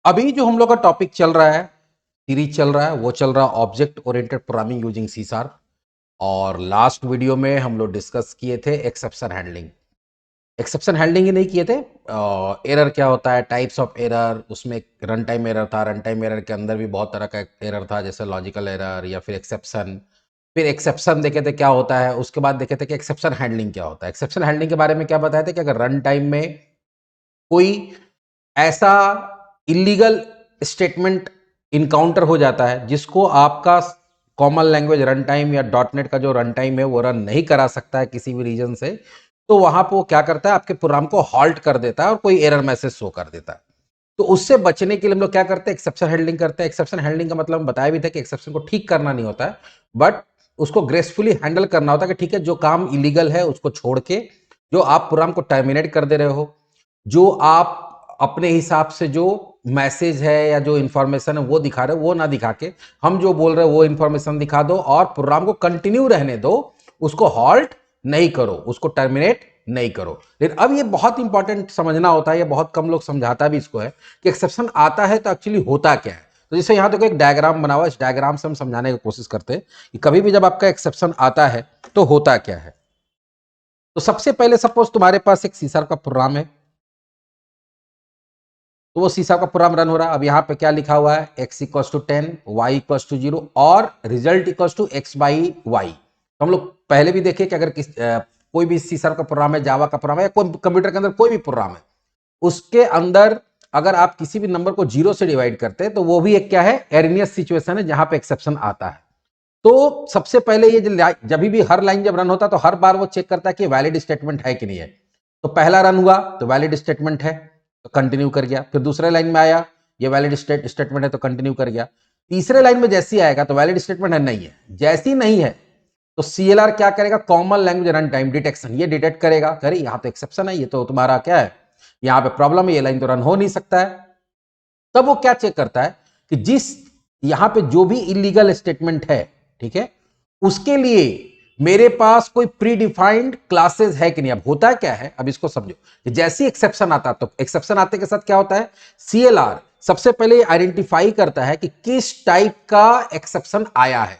अभी जो हम लोग का टॉपिक चल रहा है, सीरीज चल रहा है, वो चल रहा है object oriented programming using C sharp. और लास्ट वीडियो में हम लोग डिस्कस किए थे एक्सेप्शन हैंडलिंग। एक्सेप्शन हैंडलिंग ही नहीं किए थे, एरर क्या होता है, टाइप्स ऑफ एरर, उसमें रन टाइम एरर था। रन टाइम एरर के अंदर भी बहुत तरह का एरर था, जैसे लॉजिकल एरर या फिर एक्सेप्शन। फिर एक्सेप्शन देखे थे क्या होता है, उसके बाद देखे थे कि एक्सेप्शन हैंडलिंग क्या होता है। एक्सेप्शन हैंडलिंग के बारे में क्या बताया था कि अगर रन टाइम में कोई ऐसा इलीगल स्टेटमेंट इनकाउंटर हो जाता है जिसको आपका कॉमन लैंग्वेज रन टाइम या डॉट नेट का जो रन टाइम है वो रन नहीं करा सकता है किसी भी रीजन से, तो वहां पर वो क्या करता है, आपके प्रोग्राम को हॉल्ट कर देता है और कोई एरर मैसेज शो कर देता है। तो उससे बचने के लिए हम लोग क्या करते हैं, एक्सेप्शन हैंडलिंग करते हैं। एक्सेप्शन हैंडलिंग का मतलब बताया भी था कि एक्सेप्शन को ठीक करना नहीं होता है, बट उसको ग्रेसफुली हैंडल करना होता है कि ठीक है, जो काम इलीगल है उसको छोड़ के जो आप प्रोग्राम को टर्मिनेट कर दे रहे हो, जो आप अपने हिसाब से जो मैसेज है या जो इंफॉर्मेशन है वो दिखा रहे हो वो ना दिखा के हम जो बोल रहे हो वो इंफॉर्मेशन दिखा दो और प्रोग्राम को कंटिन्यू रहने दो। उसको हॉल्ट नहीं करो, उसको टर्मिनेट नहीं करो। लेकिन अब ये बहुत इंपॉर्टेंट समझना होता है, ये बहुत कम लोग समझाता भी इसको है कि एक्सेप्शन आता है तो एक्चुअली होता क्या है। तो जैसे यहां देखो एक डायग्राम बना हुआ है, इस डायग्राम से हम समझाने की कोशिश करते हैं कि कभी भी जब आपका एक्सेप्शन आता है तो होता क्या है। तो सबसे पहले सपोज तुम्हारे पास एक सीसर का प्रोग्राम है, तो वो सीसा का प्रोग्राम रन हो रहा है। अब यहाँ पे क्या लिखा हुआ है, x equal to 10, y equal to 0 और result equal to x by Y. तो हम लोग पहले भी देखे कि अगर कोई भी सीसा का प्रोग्राम है, जावा का प्रोग्राम है, या कोई कंप्यूटर के अंदर कोई भी प्रोग्राम है, उसके अंदर अगर आप किसी भी नंबर को 0 से डिवाइड करते हैं तो वो भी एक क्या है, एरनियस सिचुएशन है जहां पे एक्सेप्शन आता है। तो सबसे पहले ये जब भी हर लाइन जब रन होता है तो हर बार वो चेक करता है कि वैलिड स्टेटमेंट है कि नहीं है। तो पहला रन हुआ तो वैलिड स्टेटमेंट है तो कंटिन्यू कर गया। फिर दूसरे लाइन में आया, ये वैलिड स्टेटमेंट है तो कंटिन्यू कर गया। तीसरे लाइन में जैसे ही आएगा तो वैलिड स्टेटमेंट है, नहीं है। जैसी नहीं है तो सीएलआर क्या करेगा, common language run time detection, ये डिटेक्ट करेगा, अरे यहाँ तो एक्सेप्शन है, ये तो तुम्हारा क्या है, यहाँ पे प्रॉब्लम है, ये लाइन तो रन हो नहीं सकता है। तब वो क्या चेक करता है कि जिस यहां पे जो भी इलीगल स्टेटमेंट है, ठीक है, उसके लिए मेरे पास कोई प्री डिफाइंड क्लासेस है कि नहीं। अब होता है क्या है, अब इसको समझो कि जैसे एक्सेप्शन आता तो एक्सेप्शन आते के साथ क्या होता है, सीएलआर सबसे पहले आइडेंटिफाई करता है कि किस टाइप का एक्सेप्शन आया है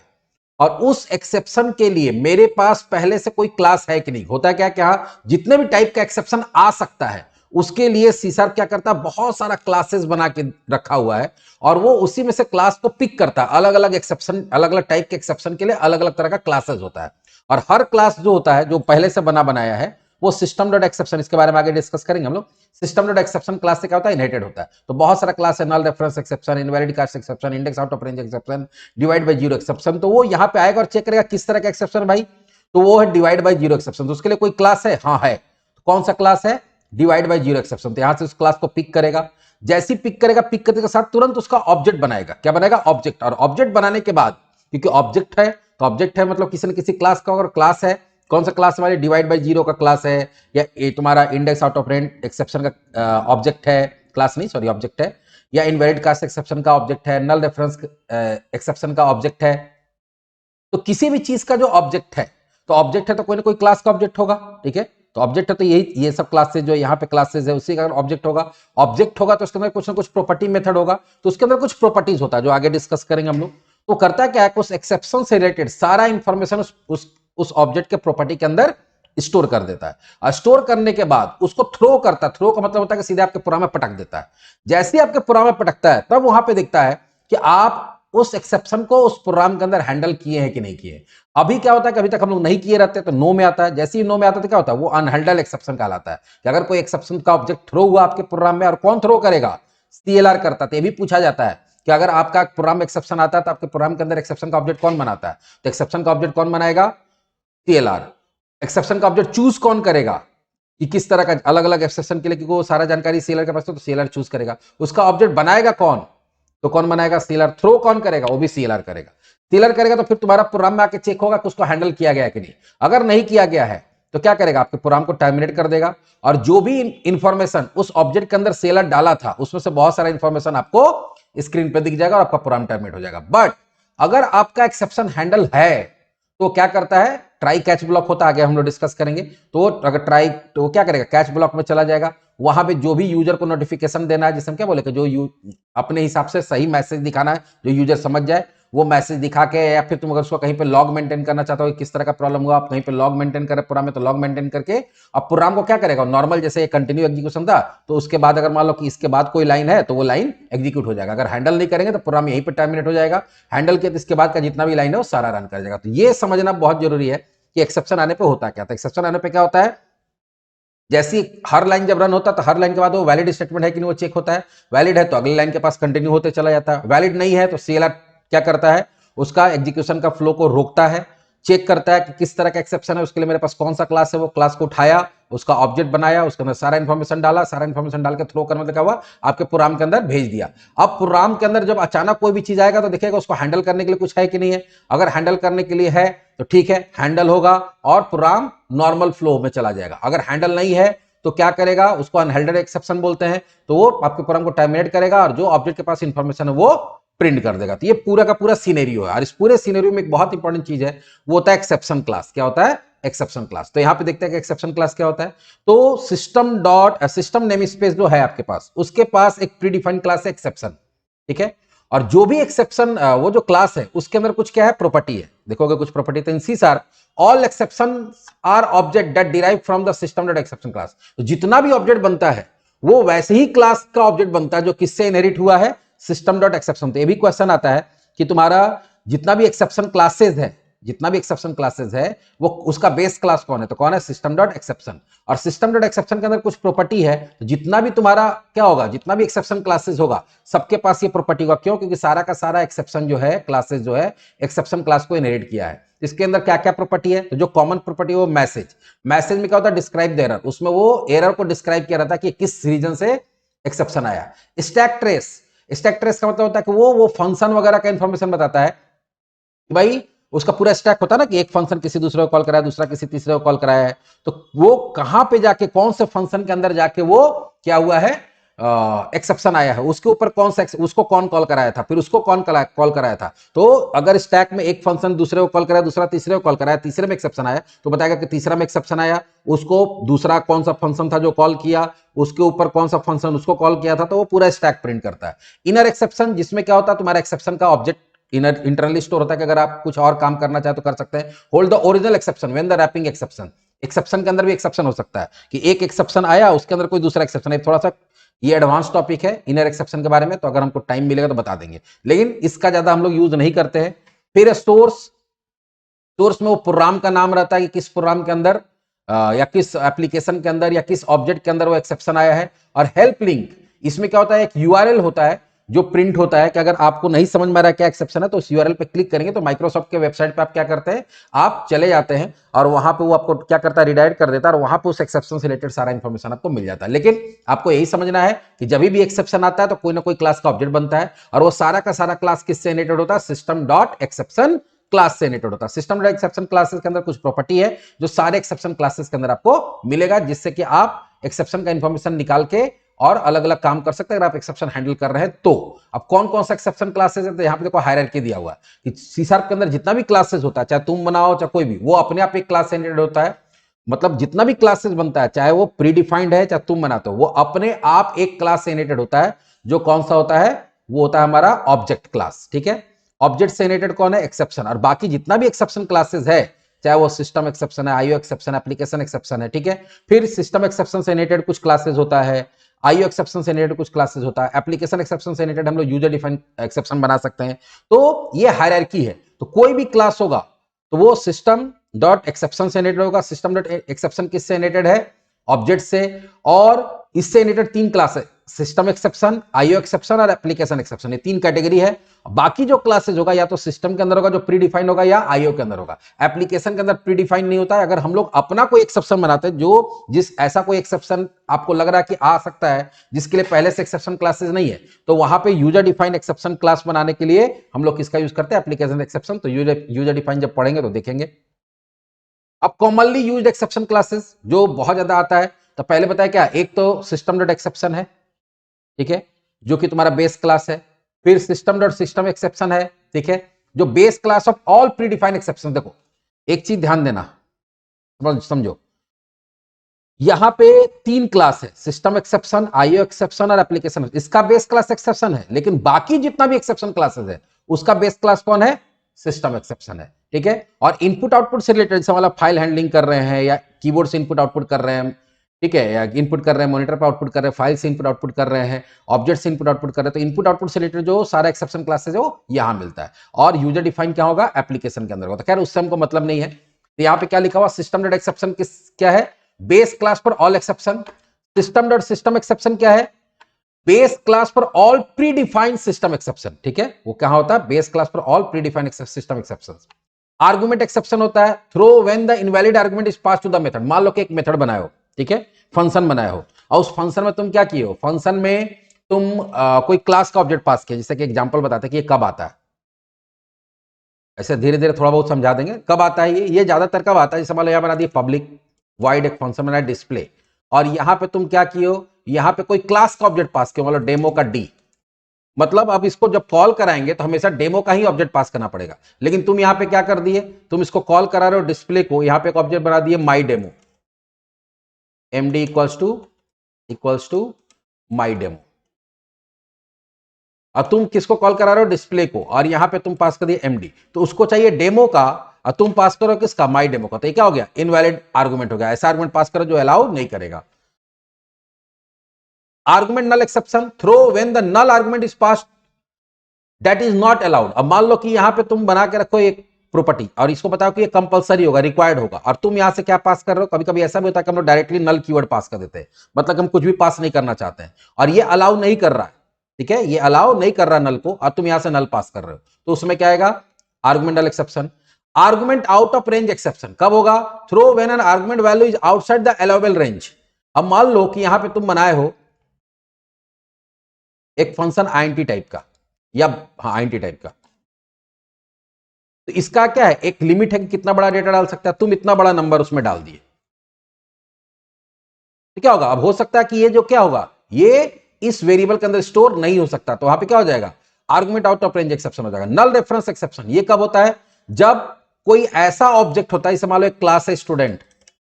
और उस एक्सेप्शन के लिए मेरे पास पहले से कोई क्लास है कि नहीं। होता क्या क्या, जितने भी टाइप का एक्सेप्शन आ सकता है उसके लिए सीसर क्या करता है, बहुत सारा क्लासेस बना के रखा हुआ है और वो उसी में से क्लास को पिक करता है। अलग अलग एक्सेप्शन, अलग अलग टाइप के एक्सेप्शन के लिए अलग अलग तरह का क्लासेस होता है और हर क्लास जो होता है जो पहले से बना बनाया है वो सिस्टम डॉट एक्सेप्शन, इसके बारे में आगे डिस्कस करेंगे हम लोग। सिस्टम डॉट एक्सेप्शन क्लास से क्या होता है, इनहेरिटेड होता है। तो बहुत सारा क्लास है, null reference exception, invalid cast exception, index out of range exception, divide by zero exception. तो वो यहां पे आएगा और चेक करेगा किस तरह का एक्सेप्शन भाई, तो वो है डिवाइड बाय जीरो एक्सेप्शन। तो उसके लिए कोई क्लास है, हाँ है। तो कौन सा क्लास है, डिवाइड बाय जीरो एक्सेप्शन। तो यहां से उस क्लास को पिक करेगा, जैसी पिक करेगा, पिक करने के साथ तुरंत उसका ऑब्जेक्ट बनाएगा। क्या बनाएगा, ऑब्जेक्ट। और ऑब्जेक्ट बनाने के बाद क्योंकि ऑब्जेक्ट है तो ऑब्जेक्ट है मतलब किसी न किसी क्लास का, अगर क्लास है, कौन सा क्लास हमारे, डिवाइड बाय जीरो का क्लास है, या ये तुम्हारा index out of range exception का ऑब्जेक्ट है, क्लास नहीं सॉरी ऑब्जेक्ट है, या इनवैलिड कास्ट एक्सेप्शन का ऑब्जेक्ट है, नल रेफरेंस एक्सेप्शन का ऑब्जेक्ट है। तो किसी भी चीज का जो ऑब्जेक्ट है, तो ऑब्जेक्ट है तो कोई ना कोई क्लास का ऑब्जेक्ट होगा, ठीक है। तो ऑब्जेक्ट है तो यही ये सब क्लासेस जो यहाँ पे क्लासेस है उसी का ऑब्जेक्ट होगा। ऑब्जेक्ट होगा तो उसके अंदर कुछ ना कुछ प्रॉपर्टी मेथड होगा, तो उसके अंदर कुछ प्रॉपर्टीज होता है जो आगे डिस्कस करेंगे हम लोग। तो करता क्या है, उस एक्सेप्शन से रिलेटेड सारा इंफॉर्मेशन उस ऑब्जेक्ट के प्रॉपर्टी के अंदर स्टोर कर देता है। और स्टोर करने के बाद उसको थ्रो करता है। थ्रो का मतलब होता है कि सीधे आपके प्रोग्राम में पटक देता है। जैसे ही आपके प्रोग्राम में पटकता है तब वहां पे दिखता है कि आप उस एक्सेप्शन को उस प्रोग्राम के अंदर हैंडल किए हैं कि नहीं किए। अभी क्या होता है कि अभी तक हम लोग नहीं किए रहते तो नो में आता है। जैसे ही नो में आता है तो क्या होता है, वो अनहैंडल एक्सेप्शन कहलाता है। कि अगर कोई एक्सेप्शन का ऑब्जेक्ट थ्रो हुआ आपके प्रोग्राम में, और कौन थ्रो करेगा, सीएलआर करता है। तो ये भी पूछा जाता है कि अगर आपका प्रोग्राम में एक्सेप्शन आता है तो आपके प्रोग्राम के अंदर एक्सेप्शन का ऑब्जेक्ट कौन बनाता है। तो एक्सेप्शन का ऑब्जेक्ट कौन बनाएगा, सीएलआर। एक्सेप्शन का ऑब्जेक्ट चूज कौन करेगा कि किस तरह का, अलग अलग एक्सेप्शन के लिए, क्योंकि वो सारा जानकारी सीएलआर के पास तो सीएलआर चूज करेगा। उसका ऑब्जेक्ट बनाएगा कौन, तो कौन बनाएगा, सीएलआर। थ्रो कौन करेगा, वो भी सीएलआर करेगा। सीएलआर करेगा तो फिर तुम्हारा प्रोग्राम में आके चेक होगा कि उसको हैंडल किया गया है कि नहीं। अगर नहीं किया गया है तो क्या करेगा, आपके प्रोग्राम को टर्मिनेट कर देगा और जो भी इंफॉर्मेशन उस ऑब्जेक्ट के अंदर सीएलआर डाला था उसमें से बहुत सारा इंफॉर्मेशन आपको स्क्रीन पे दिख जाएगा और आपका प्रोग्राम टर्मिनेट हो जाएगा। बट अगर आपका एक्सेप्शन हैंडल है तो क्या करता है, ट्राई कैच ब्लॉक होता है, आगे हम लोग डिस्कस करेंगे। तो अगर ट्राई, तो क्या करेगा, कैच ब्लॉक में चला जाएगा, वहां पे जो भी यूजर को नोटिफिकेशन देना है, जिसे हम क्या बोले, जो अपने हिसाब से सही मैसेज दिखाना है, जो यूजर समझ जाए, वो मैसेज दिखा के, या फिर तुम अगर उसको कहीं पे लॉग मेंटेन करना चाहते हो, किस तरह का प्रॉब्लम हुआ, आप कहीं पे लॉग मेंटेन करें प्रोग्राम में, तो लॉग मेंटेन करके अब प्रोग्राम को क्या करेगा, नॉर्मल जैसे कंटिन्यू एग्जीक्यूशन था, तो उसके बाद अगर मान लो कि इसके बाद कोई लाइन है तो वो लाइन एग्जीक्यूट हो जाएगा। अगर हैंडल नहीं करेंगे तो प्रोग्राम यहीं पे टर्मिनेट हो जाएगा। हैंडल किया तो इसके बाद का जितना भी लाइन है वो सारा रन कर जाएगा। तो ये समझना बहुत जरूरी है कि एक्सेप्शन आने पे होता क्या था। एक्सेप्शन आने पे क्या होता है, जैसी हर लाइन जब रन होता है तो हर लाइन के बाद वो वैलिड स्टेटमेंट है कि नहीं वो चेक होता है। वैलिड है तो अगली लाइन के पास कंटिन्यू होते चला जाता है। वैलिड नहीं है तो सीएलआर क्या करता है, उसका एग्जीक्यूशन का फ्लो को रोकता है, चेक करता है कि किस तरह का एक्सेप्शन है, उसके लिए मेरे पास कौन सा क्लास है, वो क्लास को उठाया, उसका ऑब्जेक्ट बनाया, उसके अंदर सारा इंफॉर्मेशन डाला, सारा इंफॉर्मेशन डाल के थ्रो करने में क्या हुआ, आपके प्रोग्राम के अंदर भेज दिया। अब प्रोग्राम के अंदर जब अचानक कोई भी चीज आएगा तो देखिएगा उसको हैंडल करने के लिए कुछ है कि नहीं है। अगर हैंडल करने के लिए है तो ठीक है, हैंडल होगा और प्रोग्राम नॉर्मल फ्लो में चला जाएगा। अगर हैंडल नहीं है तो क्या करेगा, उसको अनहेल्डेड एक्सेप्शन बोलते हैं, तो वो आपके प्रोग्राम को टर्मिनेट करेगा और जो ऑब्जेक्ट के पास इंफॉर्मेशन है वो प्रिंट कर देगा। तो ये पूरा का पूरा सिनेरियो है। और इस पूरे सिनेरियो में एक बहुत इंपॉर्टेंट चीज है, वो होता है एक्सेप्शन क्लास। क्या होता है, एक्सेप्शन क्लास। तो यहां पे देखते हैं कि एक्सेप्शन क्लास क्या होता है। तो सिस्टम नेम स्पेस जो है आपके पास, उसके पास एक प्रीडिफाइंड क्लास है एक्सेप्शन, ठीक है। और जो भी एक्सेप्शन, वो जो क्लास है उसके अंदर कुछ क्या है, प्रॉपर्टी है। देखोगे कुछ प्रॉपर्टी, तो in C sharp all exception are object that derive from the system dot exception class. तो जितना भी ऑब्जेक्ट बनता है वो वैसे ही क्लास का ऑब्जेक्ट बनता है जो किससे इनहेरिट हुआ है, सिस्टम डॉट एक्सेप्शन। तो ये भी क्वेश्चन आता है कि तुम्हारा जितना भी एक्सेप्शन क्लासेस है, जितना भी एक्सेप्शन क्लासेस है, वो उसका बेस क्लास कौन है, तो कौन है, सिस्टम डॉट एक्सेप्शन। और सिस्टम डॉट एक्सेप्शन के अंदर कुछ प्रॉपर्टी है, तो जितना भी तुम्हारा क्या होगा, जितना भी एक्सेप्शन क्लासेस होगा सबके पास ये प्रॉपर्टी होगा। क्यों, क्योंकि सारा का सारा एक्सेप्शन जो है, क्लासेस जो है, एक्सेप्शन क्लास को इनहेरिट किया है। इसके अंदर क्या क्या प्रॉपर्टी है, तो जो कॉमन प्रॉपर्टी है वो मैसेज। मैसेज में क्या होता है, डिस्क्राइब द एरर। उसमें वो एरर को डिस्क्राइब किया रहता है कि किस रीजन से एक्सेप्शन आया। स्टैक ट्रेस, स्टैक ट्रेस का मतलब होता है कि वो फंक्शन वगैरह का इंफॉर्मेशन बताता है। भाई उसका पूरा स्टैक होता है ना कि एक फंक्शन किसी दूसरे को कॉल कराया, दूसरा किसी तीसरे को कॉल कराया है, तो वो कहां पे जाके, कौन से फंक्शन के अंदर जाके वो क्या हुआ है, एक्सेप्शन आया है, उसके ऊपर कौन सा, उसको कौन कॉल कराया था, फिर उसको कौन कॉल कराया था। तो अगर स्टैक में एक फंक्शन दूसरे को कॉल कराया, दूसरा तीसरे को कॉल कराया, तीसरे में एक्सेप्शन आया, तो बताएगा कि तीसरा में एक्सेप्शन आया, उसको दूसरा कौन सा फंक्शन था जो कॉल किया, उसके ऊपर कौन सा फंक्शन उसको कॉल किया था, तो वो पूरा स्टैक प्रिंट करता है। इनर एक्सेप्शन, जिसमें क्या होता है, तुम्हारा एक्सेप्शन का ऑब्जेक्ट इंटरनली स्टोर होता है कि अगर आप कुछ और काम करना चाहे तो कर सकते हैं। Hold the original exception when the wrapping exception. Exception के अंदर भी एक्सेप्शन हो सकता है कि एक एक्सेप्शन आया, उसके अंदर कोई दूसरा एक्सेप्शन है। थोड़ा सा ये एडवांस टॉपिक है इनर एक्सेप्शन के बारे में, तो अगर हमको टाइम मिलेगा तो बता देंगे, लेकिन इसका ज्यादा हम लोग यूज नहीं करते हैं। फिर सोर्स में वो प्रोग्राम का नाम रहता है कि किस प्रोग्राम के अंदर या किस एप्लीकेशन के अंदर या किस ऑब्जेक्ट के अंदर वो एक्सेप्शन आया है। और हेल्प लिंक, इसमें क्या होता है, एक यूआरएल होता है जो प्रिंट होता है कि अगर आपको नहीं समझ में आ रहा क्या एक्सेप्शन है तो उस यूआरएल पे क्लिक करेंगे तो माइक्रोसॉफ्ट के वेबसाइट पे आप क्या करते हैं, आप चले जाते हैं और वहां पे वो आपको क्या करता है, रिडायरेक्ट कर देता है और वहां पे उस एक्सेप्शन से रिलेटेड सारा इंफॉर्मेशन आपको मिल जाता है। लेकिन आपको यही समझना है कि जब भी एक्सेप्शन आता है तो कोई ना कोई क्लास का ऑब्जेक्ट बनता है और वो सारा का सारा क्लास किससे इनहेरिटेड होता है, सिस्टम डॉट एक्सेप्शन क्लास से इनहेरिटेड होता है। सिस्टम डॉट एक्सेप्शन क्लासेस के अंदर कुछ प्रॉपर्टी है जो सारे एक्सेप्शन क्लासेस के अंदर आपको मिलेगा, जिससे कि आप एक्सेप्शन का इंफॉर्मेशन निकाल के और अलग अलग काम कर सकते हैं अगर आप एक्सेप्शन हैंडल कर रहे हैं तो। अब कौन कौन सा एक्सेप्शन क्लासेस है, तो यहां पे देखो हायरार्की दिया हुआ है कि सी शार्प के अंदर जितना भी क्लासेस होता है, चाहे तुम बनाओ चाहे कोई भी, वो अपने आप एक क्लास से इनहेरिटेड होता है। मतलब जितना भी क्लासेस बनता है, चाहे वो प्रीडिफाइंड है चाहे तुम बनाते हो, वो अपने आप एक क्लास से इनहेरिटेड होता है। जो कौन सा होता है, वो होता है हमारा ऑब्जेक्ट क्लास, ठीक है। ऑब्जेक्ट से इनहेरिटेड कौन है, एक्सेप्शन। और बाकी जितना भी एक्सेप्शन क्लासेस है, चाहे वो सिस्टम एक्सेप्शन है, आईओ एक्सेप्शन, एप्लीकेशन एक्सेप्शन है, ठीक है। फिर सिस्टम एक्सेप्शन से इनहेरिटेड कुछ क्लासेस होता है, आईओ एक्सेप्शन से इनहेरिटेड कुछ क्लासेस होता है, एप्लीकेशन एक्सेप्शन से इनहेरिटेड हम लोग यूजर डिफाइंड एक्सेप्शन बना सकते हैं। तो ये हायरार्की है। तो कोई भी क्लास होगा तो वो सिस्टम डॉट एक्सेप्शन से इनहेरिटेड होगा। सिस्टम डॉट एक्सेप्शन किससे इनहेरिटेड है, ऑब्जेक्ट से। और इससे इनहेरिटेड तीन क्लास है, सिस्टम एक्सेप्शन, आईओ एक्सेप्शन और एप्लीकेशन एक्सेप्शन, ये तीन कैटेगरी है। बाकी जो क्लासेस होगा या तो सिस्टम के अंदर होगा जो प्री डिफाइंड होगा या आईओ के अंदर होगा। एप्लीकेशन के अंदर प्री डिफाइंड नहीं होता है। अगर हम लोग अपना कोई एक्सेप्शन बनाते हैं, जो जिस ऐसा कोई एक्सेप्शन आपको लग रहा है कि आ सकता है जिसके लिए पहले से एक्सेप्शन क्लासेस नहीं है, तो वहां पे यूजर डिफाइंड एक्सेप्शन क्लास बनाने के लिए हम लोग किसका यूज करते हैं, एप्लीकेशन एक्सेप्शन। तो यूजर डिफाइंड जब पढ़ेंगे तो देखेंगे। अब कॉमनली यूज्ड एक्सेप्शन क्लासेस जो बहुत ज्यादा आता है, तो पहले बताया क्या, एक तो सिस्टम डॉट एक्सेप्शन है, ठीक है, जो कि तुम्हारा बेस क्लास है। फिर सिस्टम डॉट सिस्टम एक्सेप्शन है, ठीक है, जो base class of all pre defined exception. देखो एक चीज ध्यान देना, समझो, यहां पे 3 क्लास है, सिस्टम एक्सेप्शन, आईओ एक्सेप्शन और एप्लीकेशन। इसका बेस क्लास एक्सेप्शन है, लेकिन बाकी जितना भी एक्सेप्शन क्लासेस है उसका बेस क्लास कौन है? सिस्टम एक्सेप्शन है। ठीक है, और इनपुट आउटपुट से रिलेटेड, जैसे मतलब फाइल हैंडलिंग कर रहे हैं या कीबोर्ड से इनपुट आउटपुट कर रहे हैं, ठीक है, या इनपुट कर रहे हैं, मॉनिटर पर आउटपुट कर रहे हैं, फाइल से इनपुट आउटपुट कर रहे हैं, ऑब्जेक्ट से इनपुट आउटपुट कर रहे हैं, तो इनपुट आउटपुट से रिलेटेड जो सारा एक्सेप्शन क्लासेस है वो यहां मिलता है। और यूजर डिफाइन क्या होगा? एप्लीकेशन के अंदर होगा। खैर उससे हमको मतलब नहीं है। तो यहाँ पे क्या लिखा हुआ? सिस्टम डॉट एक्सेप्शन किस क्या है? Base class for all exception. System dot system exception क्या है? Base class for all predefined system exception. ठीक है, वो क्या होता है? Base class for all predefined system exception. Argument exception होता है throw when the invalid argument is pass to the method. मान लो कि एक मेथड बनाए हो, ठीक है, फंक्शन बनाए हो, और उस फंक्शन में तुम क्या किए हो? फंक्शन में तुम कोई क्लास का ऑब्जेक्ट पास किया, जैसे कि एग्जांपल बताते हैं कि ये कब आता है। ऐसे धीरे धीरे थोड़ा बहुत समझा देंगे कब आता है। ये ज्यादातर कब आता है? जैसे मान लो यहां बना दिया पब्लिक वाइड, एक फंक्शन बनाया डिस्प्ले, और यहां पे तुम क्या किए हो? यहां पे कोई क्लास का ऑब्जेक्ट पास किया, मतलब डेमो का डी। मतलब अब इसको जब कॉल कराएंगे तो हमेशा डेमो का ही ऑब्जेक्ट पास करना पड़ेगा, लेकिन तुम यहां पे क्या कर दिए? तुम इसको कॉल करा रहे हो डिस्प्ले को, यहां पे एक ऑब्जेक्ट बना दिए my demo, MD equals to my demo. और तुम किसको कॉल करा रहे हो? डिस्प्ले को, और यहां पे तुम पास कर दिए एमडी, तो उसको चाहिए डेमो का, और तुम पास करो किसका? माई डेमो का। तो ये क्या हो गया? इनवैलिड आर्गुमेंट हो गया। ऐसा आर्गुमेंट पास करो जो अलाउ नहीं करेगा। Argument null exception throw when the null argument is pass that is not allowed. अब मान लो कि यहां पे तुम बना के रखो एक प्रॉपर्टी, और इसको बताओ कि ये कंपलसरी होगा, रिक्वायर्ड होगा, और तुम यहां से क्या पास कर रहे हो? कभी कभी ऐसा भी होता है कि हम लोग डायरेक्टली नल कीवर्ड पास कर देते हैं, मतलब हम कुछ भी पास नहीं करना चाहते हैं, और ये अलाउ नहीं कर रहा है। ठीक है, ये अलाउ नहीं कर रहा नल को, और तुम यहां से नल पास कर रहे हो, तो उसमें क्या आएगा? Argument null exception. Argument out of range exception कब होगा? Throw when an argument value is outside the allowable range. अब मान लो कि यहां पे तुम बनाए हो एक फंक्शन आईएनटी टाइप का, या हाँ आईएनटी टाइप का, तो इसका क्या है? एक लिमिट है कि कितना बड़ा डेटा डाल सकता है। तुम इतना बड़ा नंबर उसमें डाल दिए, तो क्या होगा? अब हो सकता है कि ये जो क्या होगा, ये इस वेरिएबल के अंदर स्टोर नहीं हो सकता, तो वहां पे क्या हो जाएगा? Argument out of range exception हो जाएगा। नल रेफरेंस एक्सेप्शन ये कब होता है? जब कोई ऐसा ऑब्जेक्ट होता है, जैसे मान लो एक क्लास है स्टूडेंट,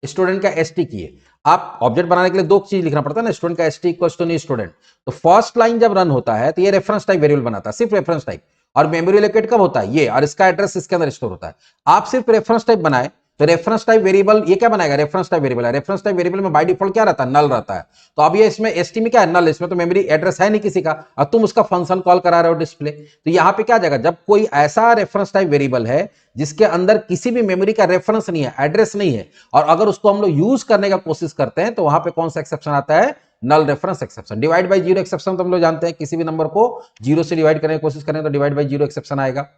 स्टूडेंट का एसटी की है। आप ऑब्जेक्ट बनाने के लिए दो चीज लिखना पड़ता है ना, स्टूडेंट का ST equals to new student. तो फर्स्ट लाइन जब रन होता है तो ये रेफरेंस टाइप वेरिएबल बनाता है, सिर्फ रेफरेंस टाइप। और मेमोरी लोकेट कब होता है? ये, और इसका एड्रेस इसके अंदर स्टोर होता है। आप सिर्फ रेफरेंस टाइप बनाए तो रेफरेंस टाइप वेरिएबल ये क्या बनाएगा? रेफरेंस टाइप वेरिएबल है। रेफरेंस टाइप वेरिएबल में बाय डिफॉल्ट क्या रहता है? नल रहता है। तो अब ये इसमें एसटी में क्या है? नल। इसमें तो मेमोरी एड्रेस है नहीं किसी का, और तुम उसका फंक्शन कॉल करा रहे हो डिस्प्ले। तो यहां पे क्या आ जाएगा? जब कोई ऐसा रेफरेंस टाइप वेरिएबल है जिसके अंदर किसी भी मेमोरी का रेफरेंस नहीं है, एड्रेस नहीं है, और अगर उसको हम लोग यूज करने का कोशिश करते हैं, तो वहां पे कौन सा एक्सेप्शन आता है? Null reference exception. Divide by zero exception तो हम लोग जानते हैं, किसी भी नंबर को जीरो से डिवाइड करने की कोशिश करें तो डिवाइड बाय जीरो एक्सेप्शन आएगा।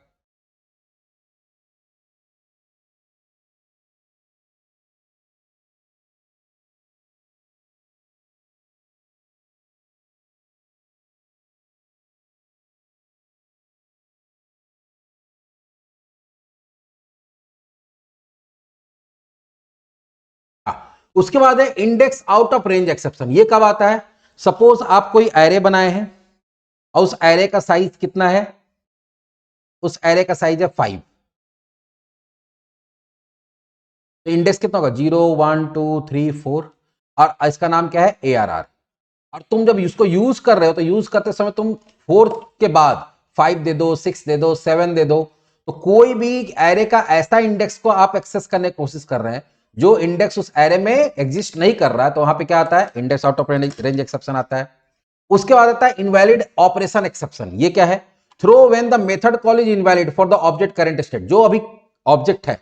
उसके बाद है index out of range exception. ये कब आता है? सपोज आप कोई एरे बनाए हैं, और उस एरे का साइज कितना है? उस एरे का साइज है 5। तो इंडेक्स कितना होगा? 0 1 2 3 4, और इसका नाम क्या है? ARR। और तुम जब इसको यूज कर रहे हो तो यूज करते समय तुम 4 के बाद 5 दे दो, 6 दे दो, 7 दे दो। तो कोई भी एरे का ऐसा इंडेक्स को आप एक्सेस करने की कोशिश कर रहे हैं जो इंडेक्स उस एरे में एग्जिस्ट नहीं कर रहा है, तो वहां पे क्या आता है? Index out of range exception आता है। उसके बाद आता है इनवैलिड ऑपरेशन एक्सेप्शन। ये क्या है? Throw when the method call is invalid for the object current state. जो अभी ऑब्जेक्ट है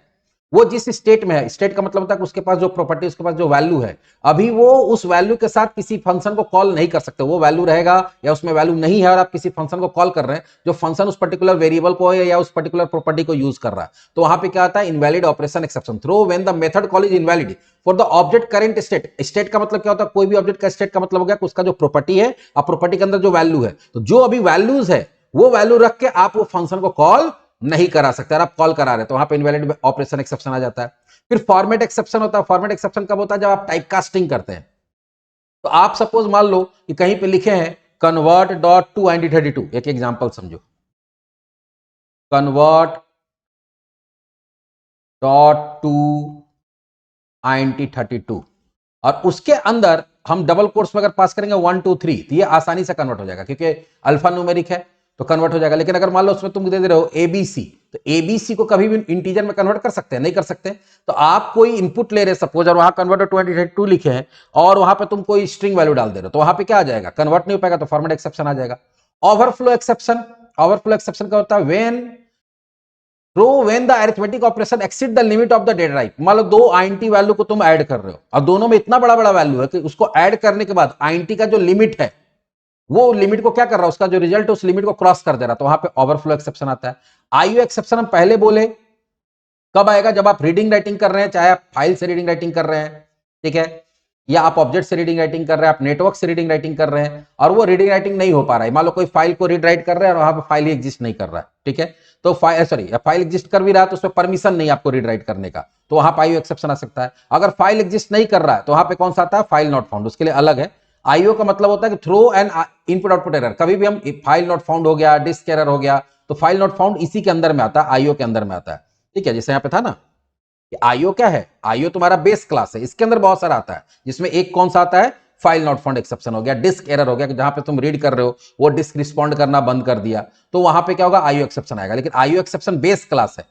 वो जिस स्टेट में है, स्टेट का मतलब होता है कि उसके पास जो प्रॉपर्टी, उसके पास जो वैल्यू है, अभी वो उस वैल्यू के साथ किसी फंक्शन को कॉल नहीं कर सकते। वो वैल्यू रहेगा या उसमें वैल्यू नहीं है, और आप किसी फंक्शन को कॉल कर रहे हैं जो फंक्शन उस पर्टिकुलर वेरिएबल को या उस पर्टिकुलर प्रॉपर्टी को यूज कर रहा है, तो वहां पे क्या आता है? Invalid operation exception. Throw when the method call is invalid for the object current state. State का मतलब क्या होता है? कोई भी ऑब्जेक्ट का स्टेट का मतलब हो गया कि उसका जो प्रॉपर्टी है और प्रॉपर्टी के अंदर जो वैल्यू है, तो जो अभी वैल्यूज है वो वैल्यू रख के आप वो फंक्शन को कॉल नहीं करा सकते, और आप कॉल करा रहे हैं तो वहां पे इनवैलिड ऑपरेशन एक्सेप्शन आ जाता है। फिर फॉर्मेट एक्सेप्शन होता है। फॉर्मेट एक्सेप्शन कब होता है? जब आप टाइपकास्टिंग करते हैं। तो आप सपोज मान लो कि कहीं पे लिखे हैं कन्वर्ट डॉट टू 92, एक एग्जांपल समझो, कन्वर्ट .2int32 और उसके अंदर हम डबल कोट्स में अगर पास करेंगे 1 2 3 तो ये आसानी से कन्वर्ट हो जाएगा क्योंकि अल्फा न्यूमेरिक है तो कन्वर्ट हो जाएगा। लेकिन अगर मान लो उसमें तुम दे रहे हो एबीसी, तो एबीसी को कभी भी इंटीजर में कन्वर्ट कर सकते हैं? नहीं कर सकते। तो आप कोई इनपुट ले रहे सपोज और वहां कन्वर्टर 22 लिखे हैं और वहां पे तुम कोई स्ट्रिंग वैल्यू डाल दे रहे हो तो वहां पे क्या आ जाएगा? कन्वर्ट नहीं हो पाएगा, तो फॉर्मेट एक्सेप्शन आ जाएगा। ओवरफ्लो एक्सेप्शन, ओवरफ्लो एक्सेप्शन क्या होता है? when the arithmetic operation exceed the limit of the data type। मान लो दो आईएनटी वैल्यू को तुम ऐड कर रहे हो और दोनों में इतना बड़ा बड़ा वैल्यू है कि उसको ऐड करने के बाद आईएनटी का जो लिमिट है वो लिमिट को क्या कर रहा है, उसका जो रिजल्ट है उस लिमिट को क्रॉस कर दे रहा है, तो वहां पे ओवरफ्लो एक्सेप्शन आता है। आईओ एक्सेप्शन हम पहले बोले कब आएगा? जब आप रीडिंग राइटिंग कर रहे हैं, चाहे आप फाइल से रीडिंग राइटिंग कर रहे हैं, ठीक है, या आप ऑब्जेक्ट से रीडिंग राइटिंग कर रहे हैं, आप नेटवर्क से रीडिंग राइटिंग कर रहे हैं और वो रीडिंग राइटिंग नहीं हो पा रहा है। मान लो कोई फाइल को रीड राइट कर रहे हैं और वहां पे फाइल ही एग्जिस्ट नहीं कर रहा है, ठीक है, तो फाइल एग्जिस्ट कर भी रहा है तो उसमें परमिशन नहीं आपको रीड राइट करने का, तो वहां पर आईओ एक्सेप्शन आ सकता है। अगर फाइल एग्जिस्ट नहीं कर रहा है तो वहां पे कौन सा आता है? फाइल नॉट फाउंड, उसके लिए अलग है। आईओ का मतलब होता है कि throw an input output error. कभी भी हम फाइल नॉट फाउंड हो गया, डिस्क एरर हो गया, तो फाइल नॉट फाउंड इसी के अंदर में आता है, आईओ के अंदर में आता है, ठीक है। जैसे यहाँ पे था ना, आईओ क्या है? आईओ तुम्हारा बेस क्लास है, इसके अंदर बहुत सारा आता है, जिसमें एक कौन सा आता है? फाइल नॉट फाउंड एक्सेप्शन हो गया, डिस्क एरर हो गया कि जहां पे तुम रीड कर रहे हो वो डिस्क रिस्पॉन्ड करना बंद कर दिया, तो वहां पे क्या होगा? आईओ एक्सेप्शन आएगा। लेकिन आईओ एक्सेप्शन बेस क्लास है,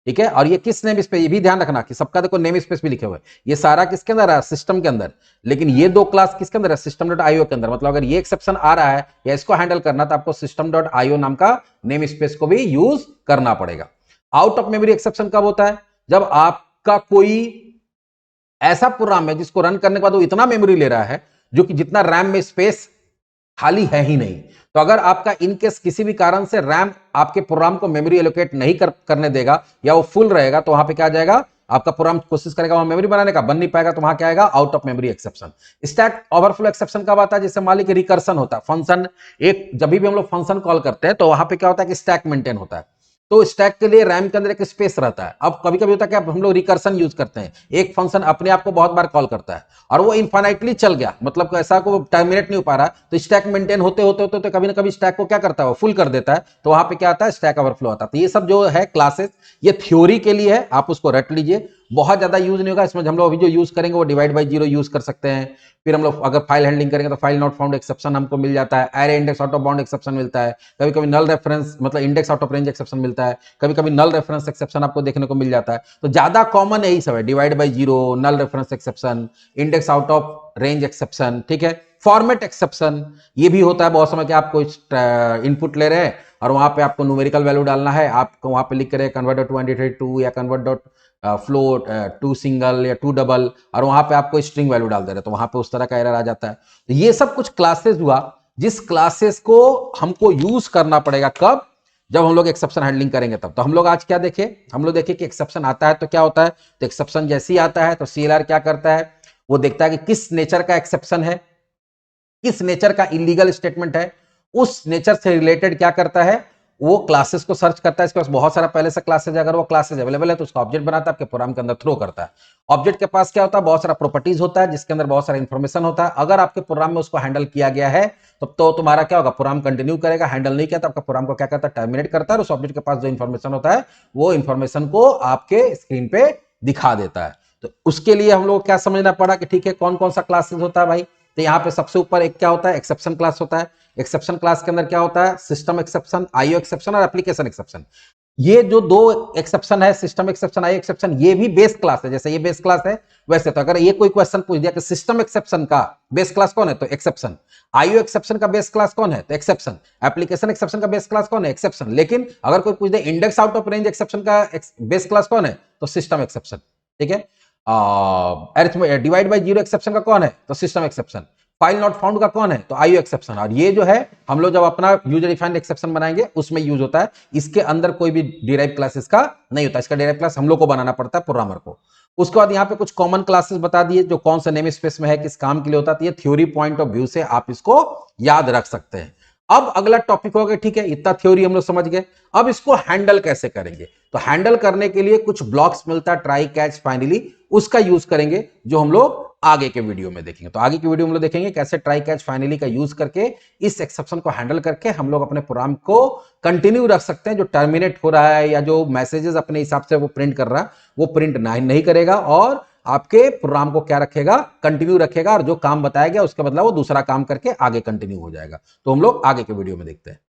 ठीक है। और ये किस नेम स्पेस, ये भी ध्यान रखना कि सबका देखो नेम स्पेस भी लिखे हुए, ये सारा किसके अंदर है? सिस्टम के अंदर। लेकिन ये दो क्लास किसके अंदर है? सिस्टम डॉट आईओ के अंदर। मतलब अगर ये एक्सेप्शन आ रहा है या इसको हैंडल करना तो आपको सिस्टम डॉट आईओ नाम का नेम स्पेस को भी यूज करना पड़ेगा। आउट ऑफ मेमोरी एक्सेप्शन कब होता है? जब आपका कोई ऐसा प्रोग्राम है जिसको रन करने के बाद वो इतना मेमोरी ले रहा है जो कि जितना रैम में स्पेस खाली है ही नहीं। तो अगर आपका इनकेस किसी भी कारण से रैम आपके प्रोग्राम को मेमोरी एलोकेट नहीं करने देगा या वो फुल रहेगा, तो वहां पे क्या आ जाएगा? आपका प्रोग्राम कोशिश करेगा वहां मेमोरी बनाने का, बन नहीं पाएगा, तो वहां क्या आएगा? Out of memory exception. Stack overflow exception कब आता है? जैसे मान लीजिए रिकर्सन होता है, फंक्शन एक, जब भी हम लोग फंक्शन कॉल करते हैं तो वहां पे क्या होता है कि स्टैक मेंटेन होता है, तो स्टैक के लिए रैम के अंदर एक स्पेस रहता है। अब कभी कभी होता है कि हम लोग रिकर्सन यूज करते हैं, एक फंक्शन अपने आप को बहुत बार कॉल करता है और वो इनफाइनाइटली चल गया, मतलब ऐसा को टर्मिनेट नहीं हो पा रहा, तो स्टैक मेंटेन होते होते होते तो कभी ना कभी स्टैक को क्या करता है? वो फुल कर देता है, तो वहां पे क्या आता है? स्टैक ओवरफ्लो आता है। तो ये सब जो है क्लासेस, ये थ्योरी के लिए है, आप उसको रट लीजिए, बहुत ज्यादा यूज नहीं होगा इसमें। हम लोग अभी जो यूज करेंगे वो डिवाइड बाई जीरो यूज कर सकते हैं। फिर हम लोग अगर फाइल हैंडलिंग करेंगे तो फाइल नॉट फाउंड एक्सेप्शन हमको मिल जाता है, array index out of bound exception मिलता है, कभी कभी नल रेफरेंस मतलब index out of range exception मिलता है, कभी कभी नल रेफरेंस एक्सेप्शन आपको देखने को मिल जाता है। तो ज्यादा कॉमन यही सब है, divide by zero, null reference exception, index out of range exception, ठीक है। फॉर्मेट एक्सेप्शन ये भी होता है बहुत समय कि आप कोई इनपुट ले रहे हैं और वहां पे आपको न्यूमेरिकल वैल्यू डालना है, आपको वहां पे लिख रहे हैं कन्वर्ट डॉट 22 या कन्वर्ट डॉट फ्लोट 2 सिंगल या 2 डबल, और वहां पे आपको स्ट्रिंग वैल्यू डाल दे रहे, तो वहां पे उस तरह का एरर आ जाता है। तो ये सब कुछ क्लासेस हुआ, जिस क्लासेस को हमको यूज करना पड़ेगा कब? जब हम लोग एक्सेप्शन हैंडलिंग करेंगे तब। तो हम लोग आज क्या देखे? हम लोग देखे कि एक्सेप्शन आता है तो क्या होता है। तो एक्सेप्शन जैसे ही आता है तो सीएलआर क्या करता है? वो देखता है कि किस नेचर का एक्सेप्शन है, किस नेचर का इलीगल स्टेटमेंट है, उस नेचर से रिलेटेड क्या करता है? वो क्लासेस को सर्च करता है, इसके पास बहुत सारा पहले से क्लासेस है, अगर वो क्लासेस अवेलेबल है तो उसका ऑब्जेक्ट बनाता है, आपके प्रोग्राम के अंदर थ्रो करता है। ऑब्जेक्ट के पास क्या होता है? बहुत सारा प्रॉपर्टीज होता है जिसके अंदर बहुत सारा इंफॉर्मेशन होता है। अगर आपके प्रोग्राम में उसको हैंडल किया गया है तो तुम्हारा क्या होगा? प्रोग्राम कंटिन्यू करेगा, हैंडल नहीं किया तो आपका प्रोग्राम को क्या करता है? टर्मिनेट करता है। उस ऑब्जेक्ट के पास जो इंफॉर्मेशन होता है वो इंफॉर्मेशन को आपके स्क्रीन पे दिखा देता है। तो उसके लिए हम लोग क्या समझना पड़ा कि ठीक है कौन कौन सा क्लासेस होता है भाई। तो यहाँ पे सबसे ऊपर एक क्या होता है? एक्सेप्शन क्लास होता है। एक्सेप्शन क्लास के अंदर क्या होता है? सिस्टम एक्सेप्शन, आईओ एक्सेप्शन और एप्लीकेशन एक्सेप्शन। ये जो दो एक्सेप्शन है, सिस्टम एक्सेप्शन, आईओ एक्सेप्शन, ये भी बेस क्लास है। जैसे ये बेस क्लास है वैसे, तो अगर ये कोई क्वेश्चन पूछ दिया कि सिस्टम एक्सेप्शन का बेस क्लास कौन है, तो एक्सेप्शन। आईओ एक्सेप्शन का बेस क्लास कौन है, तो एक्सेप्शन। एप्लीकेशन एक्सेप्शन का बेस क्लास कौन है, एक्सेप्शन। लेकिन अगर कोई पूछ दे index out of range exception का बेस क्लास कौन है, तो सिस्टम एक्सेप्शन, ठीक है। डिवाइड बाई जीरो एक्सेप्शन का कौन है, तो system exception. File not found का कौन है, तो आईओ एक्सेप्शन। और ये जो है हम लोग जब अपना यूजर डिफाइंड एक्सेप्शन बनाएंगे उसमें यूज होता है। इसके अंदर कोई भी डिराइव क्लासेस का नहीं होता, इसका डिराइव क्लास हम लोग को बनाना पड़ता है, प्रोग्रामर को। उसके बाद यहाँ पे कुछ कॉमन क्लासेस बता दिए जो कौन सा नेम स्पेस में है, किस काम के लिए होता है। ये थ्योरी पॉइंट ऑफ व्यू से आप इसको याद रख सकते हैं। अब अगला टॉपिक हो गया, ठीक है, इतना थ्योरी हम लोग समझ गए, अब इसको हैंडल कैसे करेंगे। तो हैंडल करने के लिए कुछ ब्लॉक्स मिलता है, ट्राई कैच फाइनली, उसका यूज करेंगे जो हम लोग आगे के वीडियो में देखेंगे। तो आगे की वीडियो में लोग देखेंगे कैसे ट्राई कैच फाइनली का यूज करके इस एक्सेप्शन को हैंडल करके हम लोग अपने प्रोग्राम को कंटिन्यू रख सकते हैं। जो टर्मिनेट हो रहा है या जो मैसेजेस अपने हिसाब से वो प्रिंट कर रहा है वो प्रिंट नहीं करेगा और आपके प्रोग्राम को क्या रखेगा, कंटिन्यू रखेगा, और जो काम बताया गया उसके बदला वो दूसरा काम करके आगे कंटिन्यू हो जाएगा। तो हम लोग आगे के वीडियो में देखते हैं।